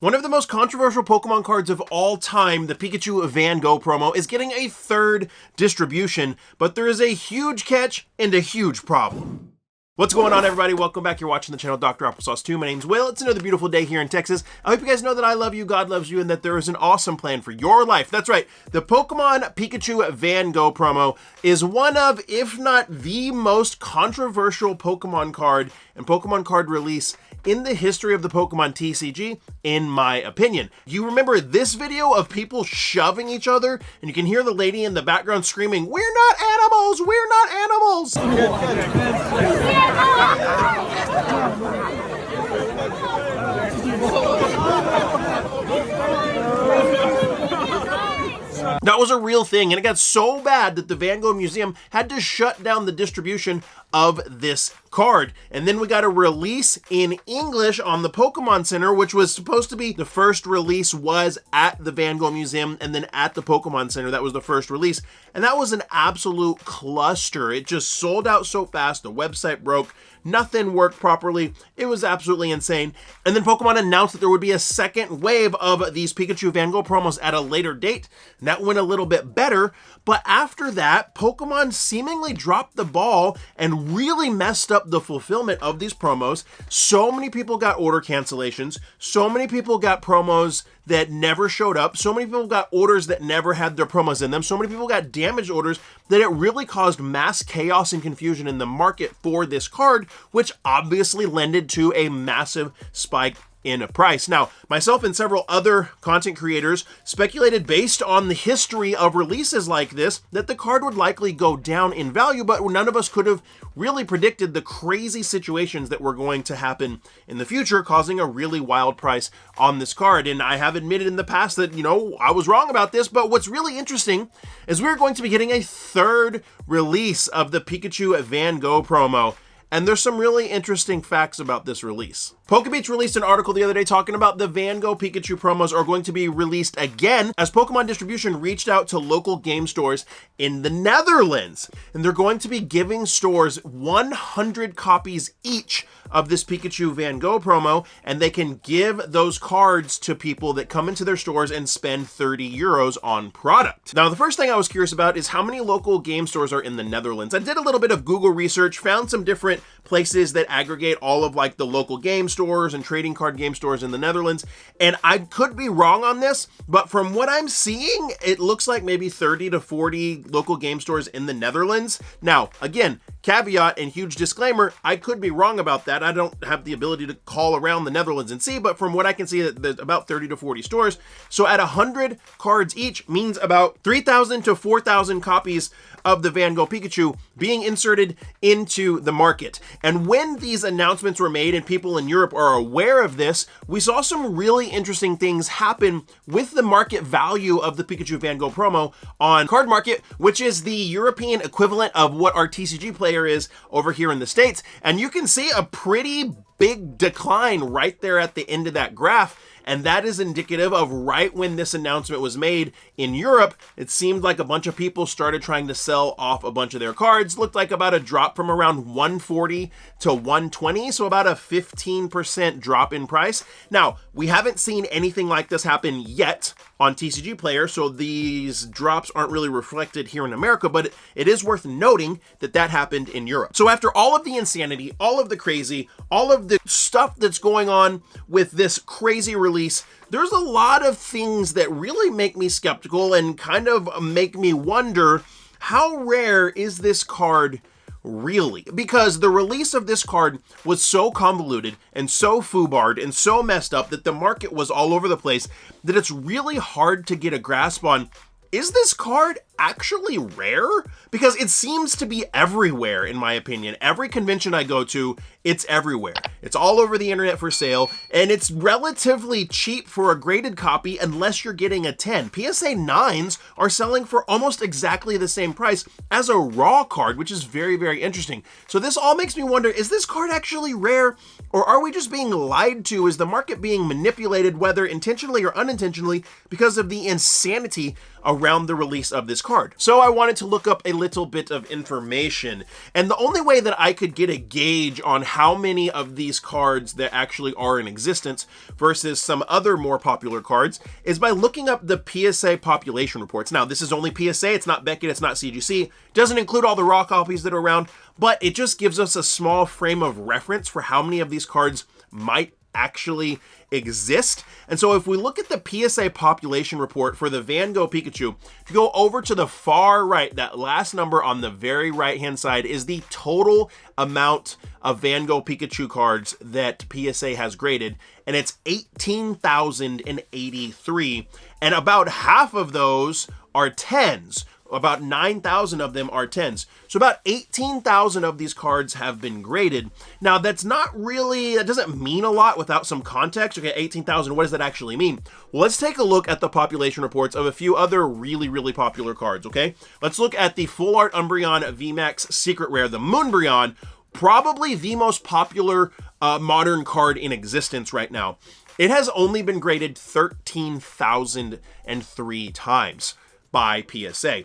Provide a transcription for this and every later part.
One of the most controversial Pokemon cards of all time, the Pikachu Van Gogh promo, is getting a third distribution, but there is a huge catch and a huge problem. What's going on, everybody? Welcome back. You're watching the channel Dr. Applesauce 2. My name's Will. It's another beautiful day here in Texas. I hope you guys know that I love you, God loves you, and that there is an awesome plan for your life. That's right. The Pokemon Pikachu Van Gogh promo is one of, if not the most controversial Pokemon card and Pokemon card release in the history of the Pokemon TCG, in my opinion. You remember this video of people shoving each other, and you can hear the lady in the background screaming, "We're not animals! We're not animals!" That was a real thing, and it got so bad that the Van Gogh Museum had to shut down the distribution of this card. And then we got a release in English on the Pokemon Center, which was supposed to be the first release was at the Van Gogh Museum and then at the Pokemon Center. That was the first release. And that was an absolute cluster. It just sold out so fast. The website broke. Nothing worked properly. It was absolutely insane. And then Pokemon announced that there would be a second wave of these Pikachu Van Gogh promos at a later date. And that went a little bit better. But after that, Pokemon seemingly dropped the ball and really messed up the fulfillment of these promos. So many people got order cancellations. So many people got promos that never showed up. So many people got orders that never had their promos in them. So many people got damaged orders that it really caused mass chaos and confusion in the market for this card, which obviously lended to a massive spike in a price. Now, myself and several other content creators speculated based on the history of releases like this that the card would likely go down in value, but none of us could have really predicted the crazy situations that were going to happen in the future, causing a really wild price on this card. And I have admitted in the past that, I was wrong about this, but what's really interesting is we're going to be getting a third release of the Pikachu Van Gogh promo. And there's some really interesting facts about this release. PokeBeach released an article the other day talking about the Van Gogh Pikachu promos are going to be released again as Pokemon Distribution reached out to local game stores in the Netherlands. And they're going to be giving stores 100 copies each of this Pikachu Van Gogh promo, and they can give those cards to people that come into their stores and spend 30 euros on product. Now, the first thing I was curious about is how many local game stores are in the Netherlands. I did a little bit of Google research, found some different places that aggregate all of the local game stores and trading card game stores in the Netherlands. And I could be wrong on this, but from what I'm seeing, it looks like maybe 30 to 40 local game stores in the Netherlands. Now, again, caveat and huge disclaimer, I could be wrong about that. I don't have the ability to call around the Netherlands and see, but from what I can see, there's about 30 to 40 stores. So at 100 cards each means about 3,000 to 4,000 copies of the Van Gogh Pikachu being inserted into the market. And when these announcements were made and people in Europe are aware of this, we saw some really interesting things happen with the market value of the Pikachu Van Gogh promo on Card Market, which is the European equivalent of what our TCG player is over here in the States. And you can see a pretty big decline right there at the end of that graph. And that is indicative of right when this announcement was made in Europe, it seemed like a bunch of people started trying to sell off a bunch of their cards. Looked like about a drop from around 140 to 120, so about a 15% drop in price. Now, we haven't seen anything like this happen yet on TCG Player, so these drops aren't really reflected here in America, but it is worth noting that that happened in Europe. So after all of the insanity, all of the crazy, all of the stuff that's going on with this crazy release, there's a lot of things that really make me skeptical and kind of make me wonder, how rare is this card really? Because the release of this card was so convoluted and so foobarred and so messed up that the market was all over the place that it's really hard to get a grasp on, is this card actually rare? Because it seems to be everywhere, in my opinion. Every convention I go to, it's everywhere. It's all over the internet for sale, and it's relatively cheap for a graded copy unless you're getting a 10. PSA 9s are selling for almost exactly the same price as a raw card, which is very, very interesting. So this all makes me wonder, is this card actually rare, or are we just being lied to? Is the market being manipulated, whether intentionally or unintentionally, because of the insanity around the release of this card. So I wanted to look up a little bit of information, and the only way that I could get a gauge on how many of these cards that actually are in existence versus some other more popular cards is by looking up the PSA population reports. Now, this is only PSA, it's not Beckett, it's not CGC, doesn't include all the raw copies that are around, but it just gives us a small frame of reference for how many of these cards might actually exist. And so if we look at the PSA population report for the Van Gogh Pikachu, if you go over to the far right, that last number on the very right hand side is the total amount of Van Gogh Pikachu cards that PSA has graded, and it's 18,083, and about half of those are 10s. About 9,000 of them are 10s. So about 18,000 of these cards have been graded. Now, that doesn't mean a lot without some context. Okay, 18,000, what does that actually mean? Well, let's take a look at the population reports of a few other really, really popular cards, okay? Let's look at the Full Art Umbreon VMAX Secret Rare, the Moonbreon, probably the most popular modern card in existence right now. It has only been graded 13,003 times by PSA.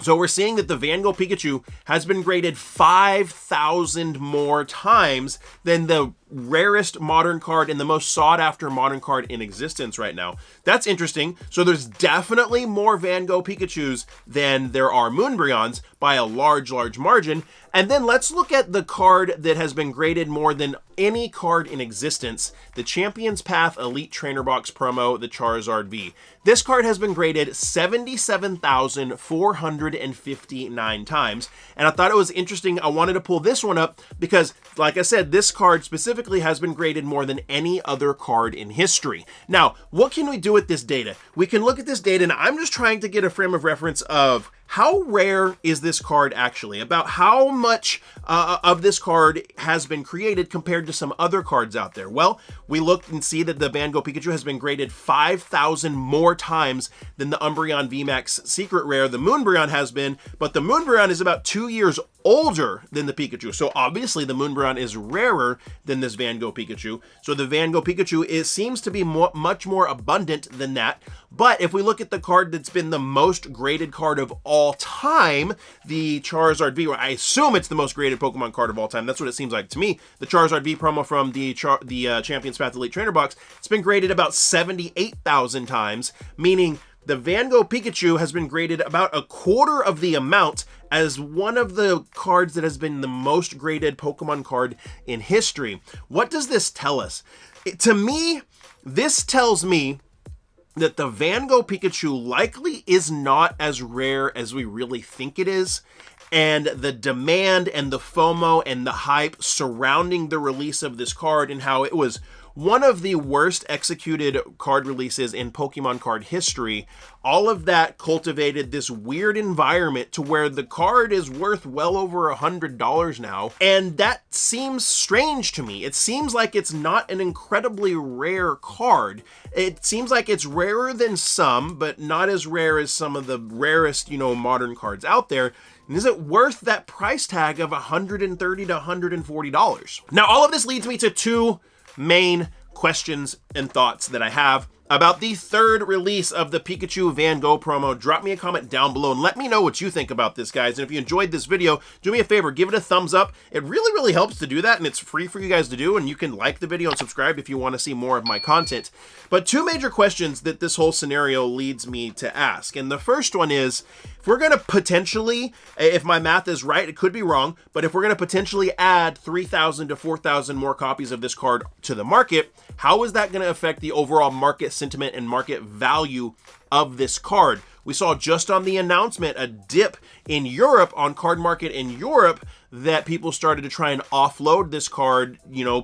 So we're seeing that the Van Gogh Pikachu has been graded 5,000 more times than the rarest modern card and the most sought after modern card in existence right now. That's interesting. So there's definitely more Van Gogh Pikachus than there are Moonbreons by a large, large margin. And then let's look at the card that has been graded more than any card in existence, the Champions Path Elite Trainer Box promo, the Charizard V. This card has been graded 77,459 times. And I thought it was interesting. I wanted to pull this one up because, like I said, this card specifically has been graded more than any other card in history. Now, what can we do with this data? We can look at this data, and I'm just trying to get a frame of reference of how rare is this card actually? About how much of this card has been created compared to some other cards out there? Well, we looked and see that the Van Gogh Pikachu has been graded 5,000 more times than the Umbreon VMAX Secret Rare, the Moonbreon, has been, but the Moonbreon is about 2 years older than the Pikachu. So obviously the Moonbreon is rarer than this Van Gogh Pikachu. So the Van Gogh Pikachu seems to be much more abundant than that. But if we look at the card that's been the most graded card of all time, the Charizard V, I assume it's the most graded Pokemon card of all time. That's what it seems like to me. The Charizard V promo from the Champions Path Elite Trainer Box, it's been graded about 78,000 times, meaning the Van Gogh Pikachu has been graded about a quarter of the amount as one of the cards that has been the most graded Pokemon card in history. What does this tell us? To me, this tells me that the Van Gogh Pikachu likely is not as rare as we really think it is, and the demand and the FOMO and the hype surrounding the release of this card and how it was one of the worst executed card releases in Pokemon card history, all of that cultivated this weird environment to where the card is worth well over $100 now. And that seems strange to me. It seems like it's not an incredibly rare card. It seems like it's rarer than some, but not as rare as some of the rarest, modern cards out there. And is it worth that price tag of $130 to $140? Now, all of this leads me to two main questions and thoughts that I have about the third release of the Pikachu Van Gogh promo. Drop me a comment down below and let me know what you think about this, guys. And if you enjoyed this video, do me a favor, give it a thumbs up. It really, really helps to do that, and it's free for you guys to do, and you can like the video and subscribe if you want to see more of my content. But two major questions that this whole scenario leads me to ask. And the first one is, if we're going to potentially, if my math is right, it could be wrong, but if we're going to potentially add 3,000 to 4,000 more copies of this card to the market, how is that going to affect the overall market sentiment and market value of this card? We saw just on the announcement a dip in Europe, on Card Market in Europe, that people started to try and offload this card,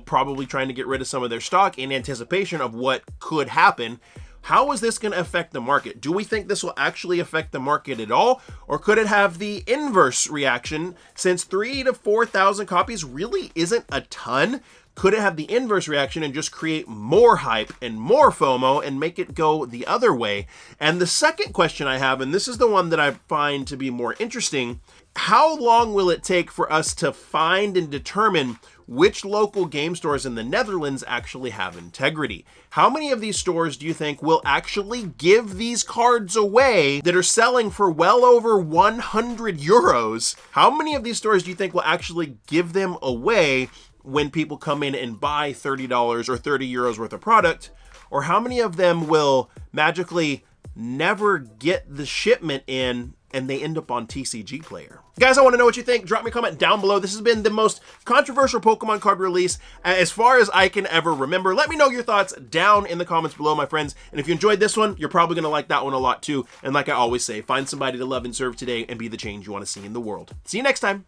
probably trying to get rid of some of their stock in anticipation of what could happen. How is this going to affect the market? Do we think this will actually affect the market at all? Or could it have the inverse reaction? Since 3,000 to 4,000 copies really isn't a ton, could it have the inverse reaction and just create more hype and more FOMO and make it go the other way? And the second question I have, and this is the one that I find to be more interesting, how long will it take for us to find and determine which local game stores in the Netherlands actually have integrity. How many of these stores do you think will actually give these cards away that are selling for well over 100 euros? How many of these stores do you think will actually give them away when people come in and buy $30 or 30 euros worth of product? Or how many of them will magically never get the shipment in and they end up on TCG Player? Guys, I want to know what you think. Drop me a comment down below. This has been the most controversial Pokemon card release as far as I can ever remember. Let me know your thoughts down in the comments below, my friends. And if you enjoyed this one, you're probably going to like that one a lot too. And like I always say, find somebody to love and serve today and be the change you want to see in the world. See you next time.